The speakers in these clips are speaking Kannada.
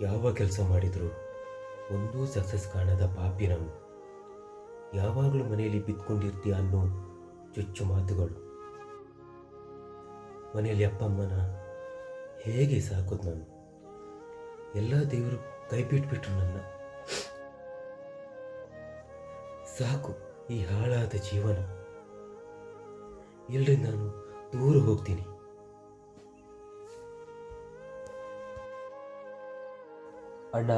ಯಾವ ಕೆಲಸ ಮಾಡಿದ್ರು ಒಂದೂ ಸಕ್ಸಸ್ ಕಾಣದ ಪಾಪಿ ನಾವು. ಯಾವಾಗಲೂ ಮನೆಯಲ್ಲಿ ಬಿತ್ಕೊಂಡಿರ್ತೀಯ ಅನ್ನೋ ಚುಚ್ಚು ಮಾತುಗಳು. ಮನೆಯಲ್ಲಿ ಅಪ್ಪಮ್ಮನ ಹೇಗೆ ಸಾಕೋದು ನಾನು. ಎಲ್ಲ ದೇವರು ಕೈ ಬಿಟ್ಬಿಟ್ರು ನನ್ನ. ಸಾಕು ಈ ಹಾಳಾದ ಜೀವನ. ಇಲ್ಲರಿ ನಾನು ದೂರ ಹೋಗ್ತೀನಿ. ಅಣ್ಣ,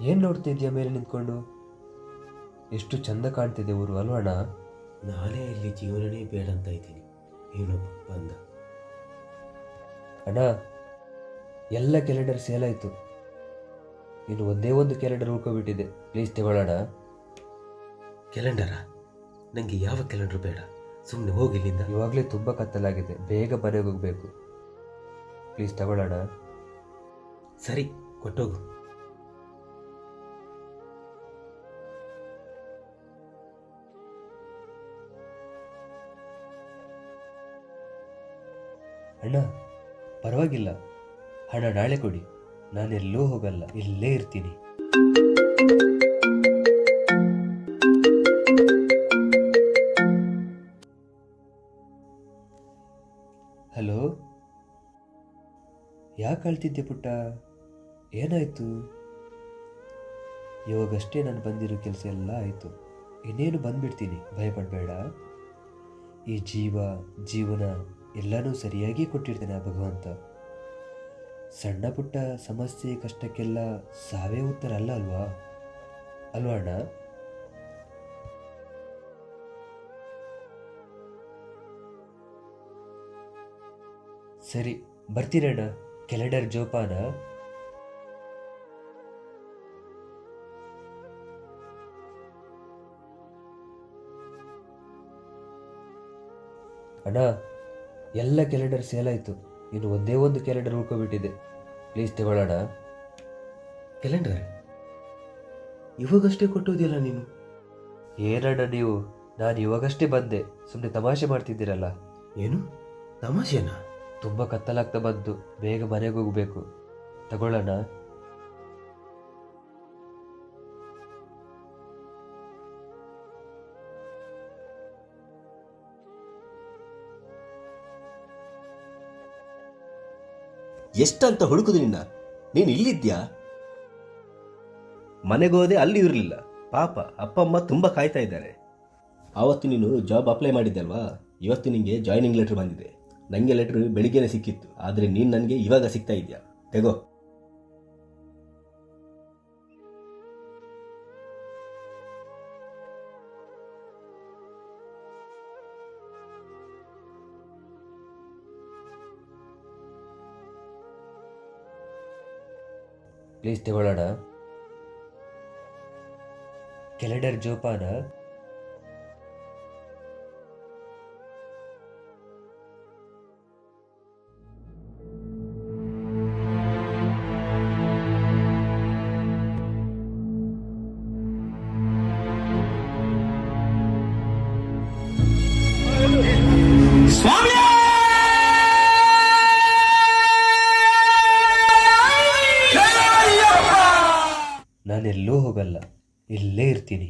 ಏನು ನೋಡ್ತಿದ್ಯಾ ಮೇಲೆ ನಿಂತ್ಕೊಂಡು? ಎಷ್ಟು ಚಂದ ಕಾಣ್ತಿದೆ ಊರು ಅಲ್ವಾ ಅಣ್ಣ? ನಾನೇ ಇಲ್ಲಿ ಜೀವನನೇ ಬೇಡ ಅಂತ ಇದ್ದೀನಿ ಇವನೊಬ್ಬ ಬಂದ. ಅಣ್ಣ, ಎಲ್ಲ ಕ್ಯಾಲೆಂಡರ್ ಸೇಲ್ ಆಯಿತು. ಇನ್ನು ಒಂದೇ ಒಂದು ಕ್ಯಾಲೆಂಡರ್ ಉಳ್ಕೊಬಿಟ್ಟಿದೆ. ಪ್ಲೀಸ್ ತಗೊಳ್ಳೋಣ. ಕ್ಯಾಲೆಂಡರಾ? ನನಗೆ ಯಾವ ಕ್ಯಾಲೆಂಡರ್ ಬೇಡ, ಸುಮ್ಮನೆ ಹೋಗಿ ಇಲ್ಲಿಂದ. ಇವಾಗಲೇ ತುಂಬ ಕತ್ತಲಾಗಿದೆ, ಬೇಗ ಮನೆಗೆ ಹೋಗಬೇಕು. ಪ್ಲೀಸ್ ತಗೊಳ್ಳೋಣ. ಸರಿ, ಕೊಟ್ಟೋಗು. ಅಣ್ಣ, ಪರವಾಗಿಲ್ಲ. ಹಣ ನಾಳೆ ಕೊಡಿ, ನಾನೆಲ್ಲೂ ಹೋಗಲ್ಲ, ಇಲ್ಲೇ ಇರ್ತೀನಿ. ಹಲೋ, ಯಾಕೆ ಅಳ್ತಿದ್ದೆ ಪುಟ್ಟ? ಏನಾಯಿತು? ಇವಾಗಷ್ಟೇ ನಾನು ಬಂದಿರೋ ಕೆಲಸ ಎಲ್ಲ ಆಯಿತು. ಇನ್ನೇನು ಬಂದ್ಬಿಡ್ತೀನಿ, ಭಯಪಡಬೇಡ. ಈ ಜೀವನ ಎಲ್ಲನೂ ಸರಿಯಾಗಿ ಕೊಟ್ಟಿರ್ತಾನೆ ಆ ಭಗವಂತ. ಸಣ್ಣ ಪುಟ್ಟ ಸಮಸ್ಯೆ ಕಷ್ಟಕ್ಕೆಲ್ಲ ಸಾವೇ ಉತ್ತರ ಅಲ್ವಾ ಅಣ್ಣ? ಸರಿ, ಬರ್ತೀರಣ್ಣ. ಕ್ಯಾಲೆಂಡರ್ ಜೋಪಾನ. ಅಣ್ಣ, ಎಲ್ಲ ಕ್ಯಾಲೆಂಡರ್ ಸೇಲ್ ಆಯಿತು. ಇನ್ನು ಒಂದೇ ಒಂದು ಕ್ಯಾಲೆಂಡರ್ ಉಳ್ಕೊಬಿಟ್ಟಿದೆ. ಪ್ಲೀಸ್ ತಗೊಳ್ಳೋಣ. ಕ್ಯಾಲೆಂಡರ್ ಇವಾಗಷ್ಟೇ ಕೊಟ್ಟೋದಿಲ್ಲ ನೀನು? ಏನಣ್ಣ ನೀವು, ನಾನು ಇವಾಗಷ್ಟೇ ಬಂದೆ, ಸುಮ್ಮನೆ ತಮಾಷೆ ಮಾಡ್ತಿದ್ದೀರಲ್ಲ. ಏನು ತಮಾಷೆನಾ? ತುಂಬ ಕತ್ತಲಾಗ್ತಾ ಬಂತು, ಬೇಗ ಮನೆಗೆ ಹೋಗಬೇಕು. ತಗೊಳ್ಳೋಣ. ಎಷ್ಟಂತ ಹುಡುಕುದು ನಿನ್ನ? ನೀನು ಇಲ್ಲಿದ್ಯಾ? ಮನೆಗೋದೆ, ಅಲ್ಲಿ ಇರಲಿಲ್ಲ. ಪಾಪ ಅಪ್ಪಮ್ಮ ತುಂಬ ಕಾಯ್ತಾ ಇದ್ದಾರೆ. ಆವತ್ತು ನೀನು ಜಾಬ್ ಅಪ್ಲೈ ಮಾಡಿದ್ದೆ ಅಲ್ವಾ? ಇವತ್ತು ನಿನಗೆ ಜಾಯ್ನಿಂಗ್ ಲೆಟ್ರ್ ಬಂದಿದೆ. ನನಗೆ ಲೆಟ್ರ್ ಬೆಳಿಗ್ಗೆನೇ ಸಿಕ್ಕಿತ್ತು, ಆದರೆ ನೀನು ನನಗೆ ಇವಾಗ ಸಿಗ್ತಾ ಇದೆಯಾ? ತೆಗೋ. ಪ್ಲೀಸ್ ತಗೊಳ್ಳೋಣ. ಕ್ಯಾಲೆಂಡರ್ ಜೋಪಾನ. ನಾನೆಲ್ಲೂ ಹೋಗಲ್ಲ, ಇಲ್ಲೇ ಇರ್ತೀನಿ.